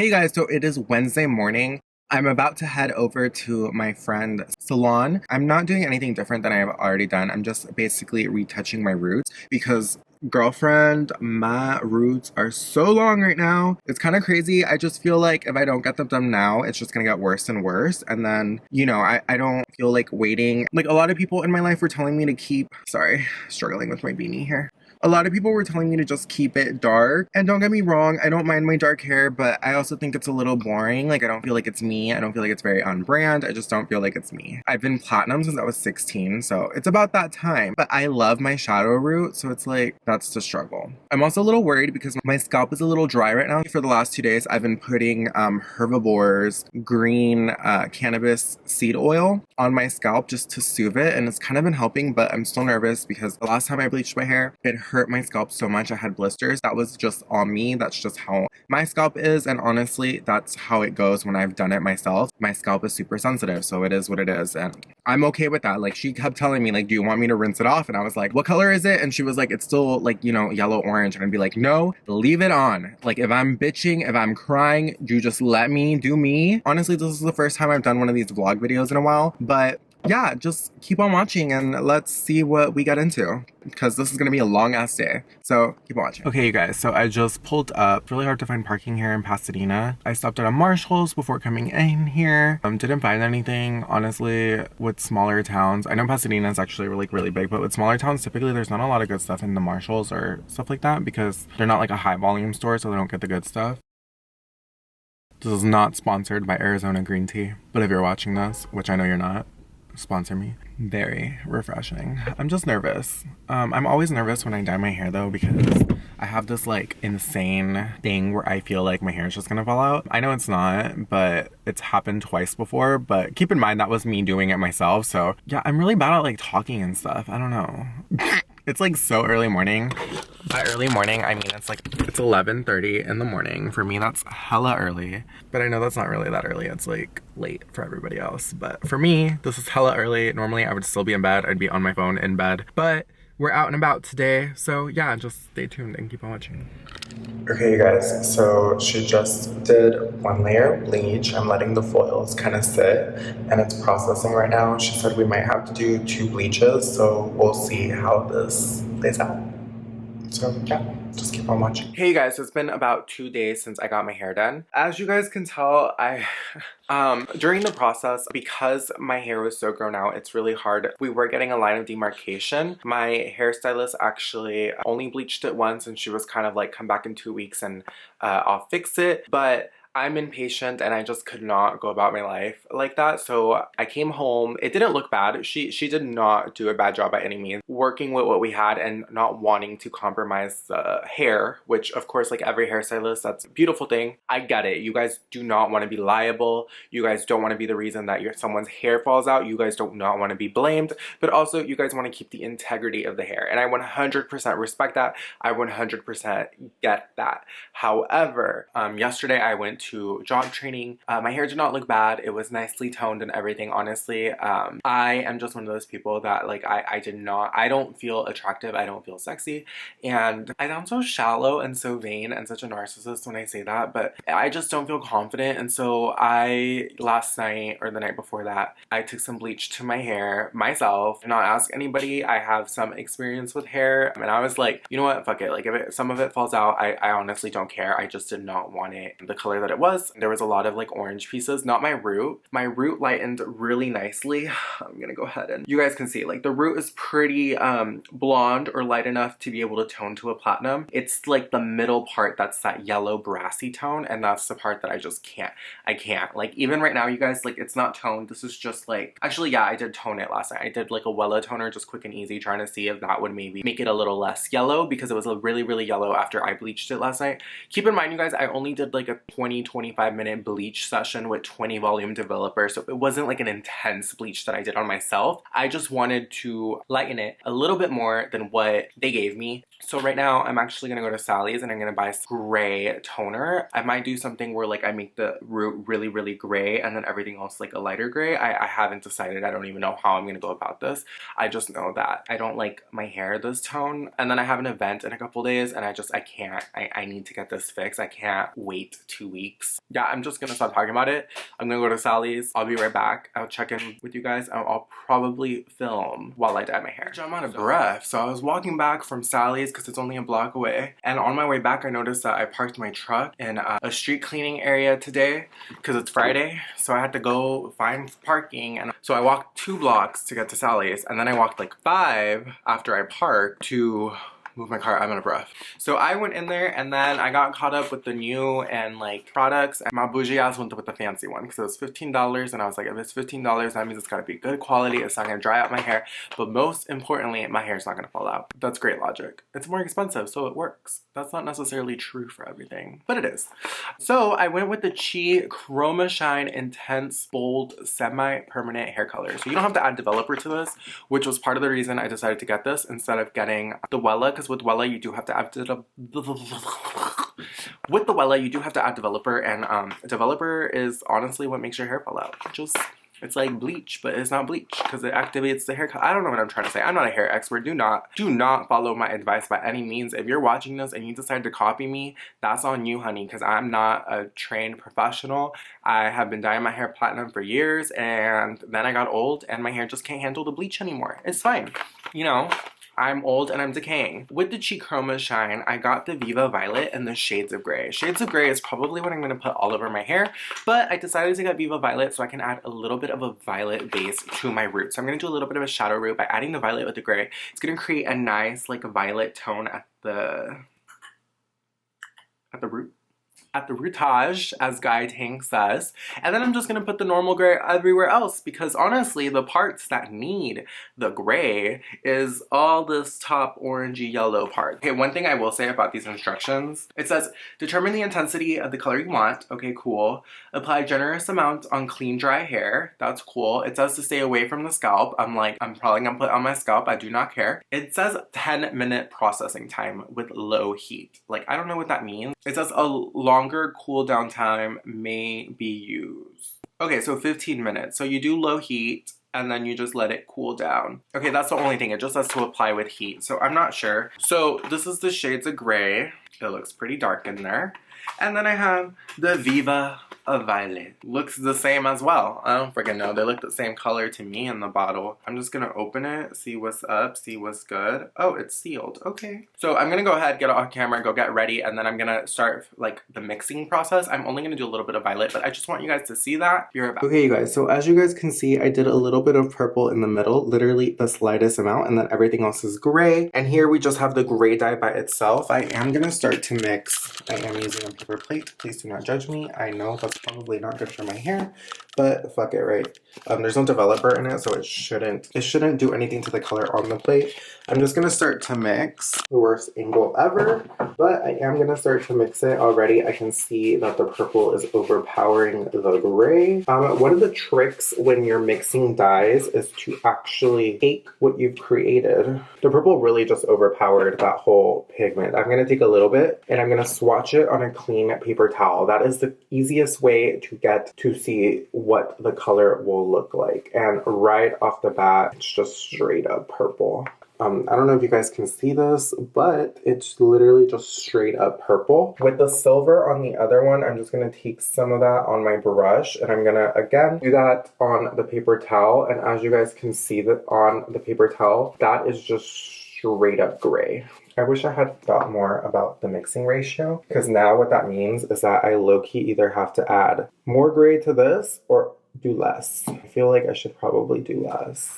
Hey guys, so it is Wednesday morning. I'm about to head over to my friend's salon. I'm not doing anything different than I have already done. I'm just basically retouching my roots because girlfriend, my roots are so long right now. It's kind of crazy. I just feel like if I don't get them done now, it's just gonna get worse and worse. And then, you know, I don't feel like waiting. Like a lot of people in my life were telling me to keep, sorry, struggling with my beanie here. A lot of people were telling me to just keep it dark. And don't get me wrong, I don't mind my dark hair, but I also think it's a little boring. Like, I don't feel like it's me. I don't feel like it's very on brand. I just don't feel like it's me. I've been platinum since I was 16, so it's about that time. But I love my shadow root, so it's like, that's the struggle. I'm also a little worried because my scalp is a little dry right now. For the last 2 days, I've been putting Herbivore's green cannabis seed oil on my scalp just to soothe it, and it's kind of been helping, but I'm still nervous because the last time I bleached my hair, it hurt my scalp so much. I had blisters. That was just on me. That's just how my scalp is, and honestly, that's how it goes when I've done it myself. My scalp is super sensitive, so it is what it is, and I'm okay with that. Like, she kept telling me, like, do you want me to rinse it off? And I was like, what color is it? And she was like, it's still, like, you know, yellow orange. And I'd be like, no, leave it on. Like, if I'm bitching, if I'm crying, you just let me do me. Honestly, this is the first time I've done one of these vlog videos in a while, but yeah, just keep on watching and let's see what we get into, because this is going to be a long ass day. So keep on watching. Okay, you guys, so I just pulled up. It's really hard to find parking here in Pasadena. I stopped at a Marshall's before coming in here. Didn't find anything, honestly, with smaller towns. I know Pasadena is actually really big, but with smaller towns, typically there's not a lot of good stuff in the Marshall's or stuff like that because they're not like a high volume store, so they don't get the good stuff. This is not sponsored by Arizona Green Tea, but if you're watching this, which I know you're not, sponsor me. Very refreshing. I'm just nervous. I'm always nervous when I dye my hair though, because I have this like insane thing where I feel like my hair is just gonna fall out. I know it's not, but it's happened twice before, but keep in mind that was me doing it myself. So yeah, I'm really bad at like talking and stuff. I don't know. It's like so early morning. By early morning, I mean it's 11:30 in the morning. For me, that's hella early. But I know that's not really that early. It's like late for everybody else. But for me, this is hella early. Normally, I would still be in bed. I'd be on my phone in bed. But we're out and about today. So yeah, just stay tuned and keep on watching. Okay, you guys, so she just did 1 layer of bleach. I'm letting the foils kind of sit and it's processing right now. She said we might have to do 2 bleaches, so we'll see how this plays out. So yeah, just keep on watching. Hey guys, so it's been about 2 days since I got my hair done. As you guys can tell, during the process, because my hair was so grown out, it's really hard. We were getting a line of demarcation. My hairstylist actually only bleached it once and she was kind of like, come back in 2 weeks and I'll fix it. But I'm impatient and I just could not go about my life like that. So I came home. It didn't look bad. She did not do a bad job by any means. Working with what we had and not wanting to compromise the hair, which of course, like every hairstylist, that's a beautiful thing. I get it. You guys do not want to be liable. You guys don't want to be the reason that someone's hair falls out. You guys do not want to be blamed, but also you guys want to keep the integrity of the hair. And I 100% respect that. I 100% get that. However, yesterday I went to job training. My hair did not look bad. It was nicely toned and everything. Honestly, I am just one of those people that like I don't feel attractive. I don't feel sexy, and I sound so shallow and so vain and such a narcissist when I say that, but I just don't feel confident. And so last night or the night before that, I took some bleach to my hair myself. Not ask anybody. I have some experience with hair, and I was like, you know what, fuck it. Like if some of it falls out, I honestly don't care. I just did not want it the color that it was. There was a lot of like orange pieces, not my root. My root lightened really nicely. I'm gonna go ahead and you guys can see like the root is pretty blonde or light enough to be able to tone to a platinum. It's like the middle part that's that yellow brassy tone, and that's the part that I just can't. I can't. Like even right now, you guys, like it's not toned. This is just like, actually yeah, I did tone it last night. I did like a Wella toner, just quick and easy, trying to see if that would maybe make it a little less yellow because it was really yellow after I bleached it last night. Keep in mind, you guys, I only did like a 20-25 minute bleach session with 20 volume developer, so it wasn't like an intense bleach that I did on myself. I just wanted to lighten it a little bit more than what they gave me. So right now I'm actually gonna go to Sally's and I'm gonna buy gray toner. I might do something where like I make the root really gray and then everything else like a lighter gray. I haven't decided. I don't even know how I'm gonna go about this. I just know that I don't like my hair this tone, and then I have an event in a couple days and I can't. I need to get this fixed. I can't wait 2 weeks. weeks. Yeah, I'm just gonna stop talking about it. I'm gonna go to Sally's. I'll be right back. I'll check in with you guys. I'll probably film while I dye my hair. I'm out of breath. So I was walking back from Sally's because it's only a block away. And on my way back, I noticed that I parked my truck in a street cleaning area today because it's Friday. So I had to go find parking. And so I walked 2 blocks to get to Sally's. And then I walked like 5 after I parked to move my car. I'm out of breath. So I went in there and then I got caught up with the new and like products. And my bougie ass went with the fancy one because it was $15 and I was like, if it's $15, that means it's gotta be good quality. It's not gonna dry out my hair. But most importantly, my hair's not gonna fall out. That's great logic. It's more expensive, so it works. That's not necessarily true for everything, but it is. So I went with the Chi Chroma Shine Intense Bold Semi-Permanent Hair Color. So you don't have to add developer to this, which was part of the reason I decided to get this instead of getting the Wella, because with Wella you do have to add developer, and developer is honestly what makes your hair fall out. It's like bleach, but it's not bleach because it activates the hair color. I don't know what I'm trying to say. I'm not a hair expert. Do not follow my advice by any means. If you're watching this and you decide to copy me, that's on you, honey, because I'm not a trained professional. I have been dyeing my hair platinum for years, and then I got old and my hair just can't handle the bleach anymore. It's fine. You know, I'm old and I'm decaying. With the Chi Chroma Shine, I got the Viva Violet and the Shades of Grey. Shades of Grey is probably what I'm going to put all over my hair, but I decided to get Viva Violet so I can add a little bit of a violet base to my root. So I'm going to do a little bit of a shadow root by adding the violet with the gray. It's going to create a nice like violet tone at the root. At the rootage, as Guy Tang says. And then I'm just gonna put the normal gray everywhere else because honestly, the parts that need the gray is all this top orangey yellow part. Okay, one thing I will say about these instructions, it says, determine the intensity of the color you want. Okay, cool. Apply generous amount on clean, dry hair. That's cool. It says to stay away from the scalp. I'm like, I'm probably gonna put on my scalp. I do not care. It says 10-minute processing time with low heat. Like, I don't know what that means. It says a longer cool down time may be used. Okay, so 15 minutes. So you do low heat and then you just let it cool down. Okay, that's the only thing. It just says to apply with heat. So I'm not sure. So this is the Shades of Grey. It looks pretty dark in there. And then I have the Viva Violet. Looks the same as well. I don't freaking know. They look the same color to me in the bottle. I'm just gonna open it, see what's up, see what's good. Oh, it's sealed. Okay. So I'm gonna go ahead, get it on camera, go get ready, and then I'm gonna start like the mixing process. I'm only gonna do a little bit of violet, but I just want you guys to see that. Be right back. Okay, you guys. So as you guys can see, I did a little bit of purple in the middle, literally the slightest amount, and then everything else is gray. And here we just have the gray dye by itself. I am gonna start to mix. I am using a paper plate. Please do not judge me. I know that's probably not good for my hair, but fuck it, right? There's no developer in it, so it shouldn't do anything to the color on the plate. I'm just gonna start to mix. The worst angle ever, but I am gonna start to mix it already. I can see that the purple is overpowering the gray. One of the tricks when you're mixing dyes is to actually take what you've created. The purple really just overpowered that whole pigment. I'm gonna take a little bit and I'm gonna swatch it on a clean paper towel. That is the easiest way to get to see what the color will look like. And right off the bat, it's just straight up purple. I don't know if you guys can see this, but it's literally just straight up purple. With the silver on the other one, I'm just gonna take some of that on my brush and I'm gonna, again, do that on the paper towel. And as you guys can see that on the paper towel, that is just straight up gray. I wish I had thought more about the mixing ratio, because now what that means is that I low-key either have to add more gray to this or do less. I feel like I should probably do less.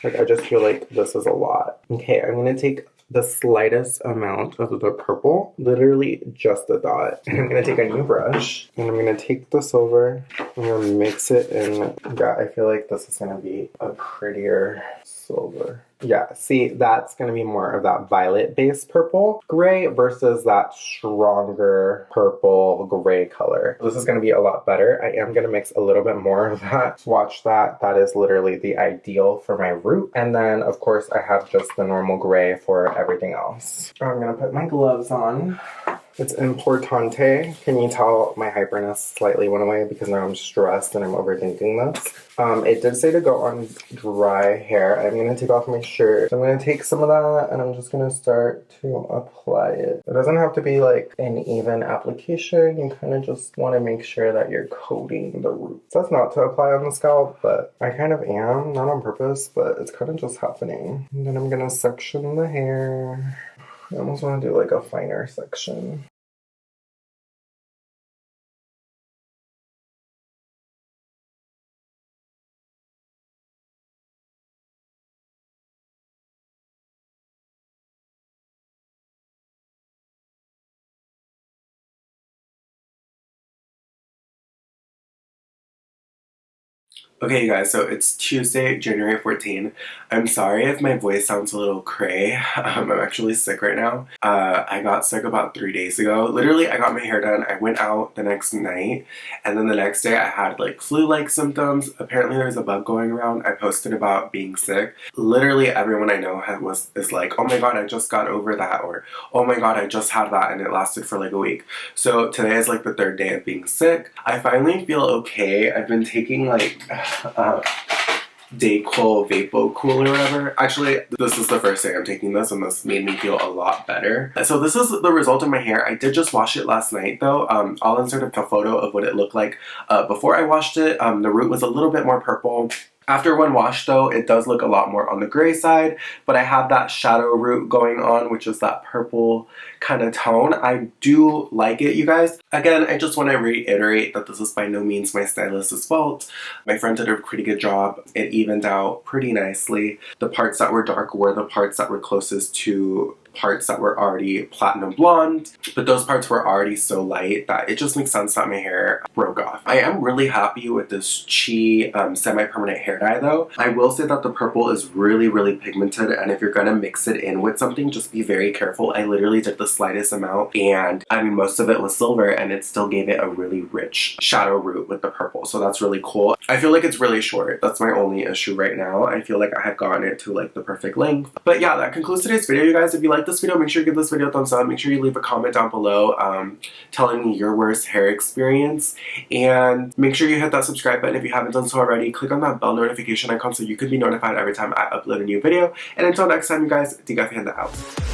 Like, I just feel like this is a lot. Okay, I'm gonna take the slightest amount of the purple, literally just a dot. And I'm gonna take a new brush and I'm gonna take the silver, I'm gonna mix it in. Yeah, I feel like this is gonna be a prettier silver. Yeah, see, that's going to be more of that violet-based purple gray versus that stronger purple gray color. This is going to be a lot better. I am going to mix a little bit more of that. Swatch that. That is literally the ideal for my root. And then, of course, I have just the normal gray for everything else. I'm going to put my gloves on. It's Importante. Can you tell my hyperness slightly went away because now I'm stressed and I'm overthinking this? It did say to go on dry hair. I'm going to take off my shirt. So I'm going to take some of that and I'm just going to start to apply it. It doesn't have to be like an even application. You kind of just want to make sure that you're coating the roots. That's not to apply on the scalp, but I kind of am. Not on purpose, but it's kind of just happening. And then I'm going to section the hair. I almost want to do like a finer section. Okay, you guys, so it's Tuesday, January 14th. I'm sorry if my voice sounds a little cray. I'm actually sick right now. I got sick about 3 days ago. Literally, I got my hair done. I went out the next night, and then the next day I had like flu-like symptoms. Apparently, there's a bug going around. I posted about being sick. Literally, everyone I know is like, oh my god, I just got over that, or oh my god, I just had that, and it lasted for like a week. So today is like the 3rd day of being sick. I finally feel okay. I've been taking like Decay Vapo Cool or whatever. Actually, this is the first day I'm taking this and this made me feel a lot better. So this is the result of my hair. I did just wash it last night though. I'll insert a photo of what it looked like before I washed it. The root was a little bit more purple. After one wash though, it does look a lot more on the gray side, but I have that shadow root going on, which is that purple kind of tone. I do like it, you guys. Again, I just want to reiterate that this is by no means my stylist's fault. My friend did a pretty good job. It evened out pretty nicely. The parts that were dark were the parts that were closest to parts that were already platinum blonde, but those parts were already so light that it just makes sense that my hair broke off. I am really happy with this Chi semi-permanent hair dye though. I will say that the purple is really, really pigmented, and if you're gonna mix it in with something, just be very careful. I literally did the slightest amount, and I mean most of it was silver, and it still gave it a really rich shadow root with the purple, so that's really cool. I feel like it's really short. That's my only issue right now. I feel like I have gotten it to like the perfect length. But yeah, that concludes today's video, you guys. If you like this video, make sure you give this video a thumbs up. Make sure you leave a comment down below telling me your worst hair experience, and make sure you hit that subscribe button if you haven't done so already. Click on that bell notification icon so you can be notified every time I upload a new video. And until next time, you guys, DGAFpanda out.